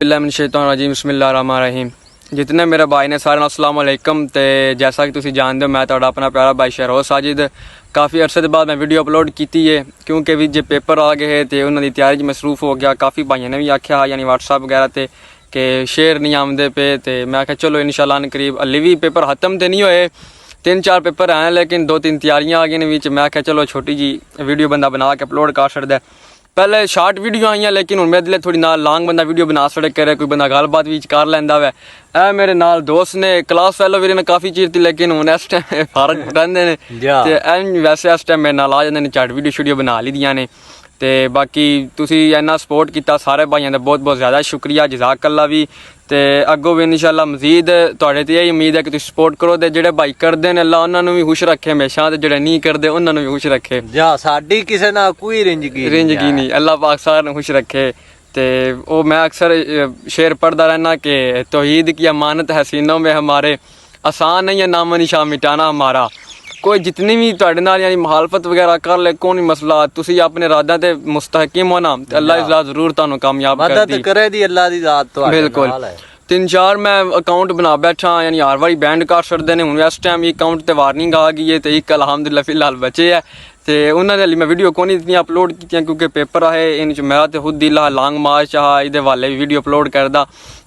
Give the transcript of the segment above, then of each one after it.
बिस्मिल्लाहिर्रहमानिर्रहीम बिस्मिल्लाहिर्रहमानिर्रहीम। जितने मेरे भाई ने सारे अस्सलाम वालेकुम। तो जैसा कि तुम जानते हो मैं तो अपना प्यारा भाई शहरोज साजिद काफ़ी अरसे के बाद मैं वीडियो अपलोड की है क्योंकि भी जो पेपर आ गए तो उन्होंने तैयारी मसरूफ हो गया। काफ़ी भाइयों ने भी आख्या यानी व्हाट्सअप वगैरह ते कि शेयर नहीं आमदे पे। तो मैं आख्या चलो इंशाल्लाह करीब अल्ली भी पेपर खत्म तो नहीं होए, 3-4 पेपर हैं लेकिन 2-3 तैयारियाँ आ गई बीच। मैं आख्या चलो छोटी जी वीडियो बंदा बना के अपलोड कर छड़दा। पहले शार्ट वीडियो आई लेकिन हूँ मेरे थोड़ी नाल लॉन्ग बंदा वीडियो बना सड़े करे, कोई बंदा गलबात भी कर लैंदा वै। ए मेरे नाल दोस्त ने क्लास फैलो भी ने काफ़ी चीर थी लेकिन हूँ इस टाइम फर्क रहिंदे ने ते वैसे इस टाइम मेरे नाल आ जाते हैं झट वीडियो शूडियो बना ली दियां ने। तो बाकी तुसी इन्ना सपोर्ट किया सारे भाइयों का बहुत बहुत ज़्यादा शुक्रिया, जज़ाकल्ला भी। तो अगों भी इंशाल्लाह मजीद तुहाडे ते यही उम्मीद है कि तुम सपोर्ट करो। तो जेडे भाई करते हैं अल्लाह उन्होंने भी खुश रखे हमेशा, तो जेडे नहीं करते उन्होंने भी खुश रखे। साडी किसी ना कोई रिंजगी नहीं, अल्लाह पाक सारे खुश रखे। तो वो मैं अक्सर शेर पढ़ता रहना कि तौहीद की अमानत है सीनों में हमारे, आसान नहीं है नाम निशान मिटाना हमारा। कोई जितनी भी तुहाडे नाल यानी मुखालफत वगैरह कर ले कोई नहीं मसला, तुसी अपने इरादा ते मुस्तहकिम हो ना तो अल्लाह इज़्ज़ा जरूर तुहानू कामयाब करे दी अल्लाह दी ज़ात तो बिल्कुल। 3-4 मैं अकाउंट बना बैठा यानी हर बारी बैंड कर छड़दे ने। हुण इस टाइम अकाउंट ते वार्निंग आ गई है तो एक अलहमदुलिल्लाह फिलहाल बचे है। तो उन्होंने हली मैं वीडियो को नहीं इतनी अपलोड की क्योंकि पेपर है इन मेरा तो खुद दिल हा लॉन्ग मार्च हा ये वाले भी वीडियो अपलोड करदा।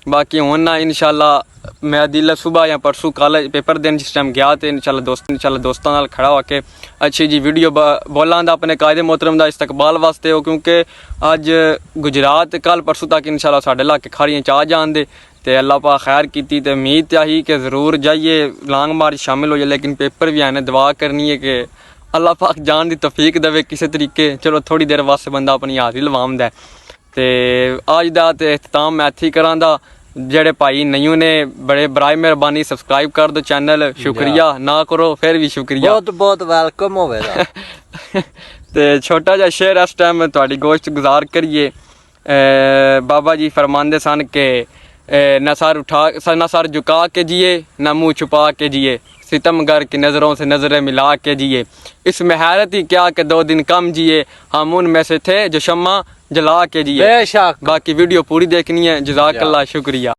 बाकी हूँ ना इंशाल्लाह मेरा दिल सुबह या परसों कल पेपर देने जिस टाइम गया तो इंशाल्लाह दोस्तों नाल खड़ा होके अच्छी जी वीडियो बोलां दा अपने कायदे मोहतरम दा इस्तकबाल वास्ते हो क्योंकि अज गुजरात कल परसों तक इंशाल्लाह साढ़े इलाके खारियां चा जान दे। तो अल्लाह पाक खैर की तो उम्मीद आई कि ज़रूर जाइए लॉन्ग मार्च शामिल हो जाए, लेकिन पेपर भी आने दुआ करनी है कि अल्लाह पाक जान दी तौफीक देवे किसी तरीके। चलो थोड़ी देर वास्ते बंदा अपनी हाज़री लवांदा है। तो अज का तो इख्तिताम मैं इत्थे करांदा। जेडे भाई नहीं ने बड़े बराए मेहरबानी सब्सक्राइब कर दो चैनल, शुक्रिया ना करो फिर भी शुक्रिया, बहुत बहुत वेलकम होवेगा। तो छोटा जा शेर इस टाइम तुहाडी गोश्त गुजार करिए। बाबा जी फरमांदे सन के न सर झुका के जिए न मुँह छुपा के जिए, सितमगर की नज़रों से नज़रें मिला के जिए, इसमें हैरत ही क्या कि 2 दिन कम जिए, हम उनमें से थे जो शम्मा जला के जिए। बेशक बाकी वीडियो पूरी देखनी है, जज़ाकल्लाह शुक्रिया।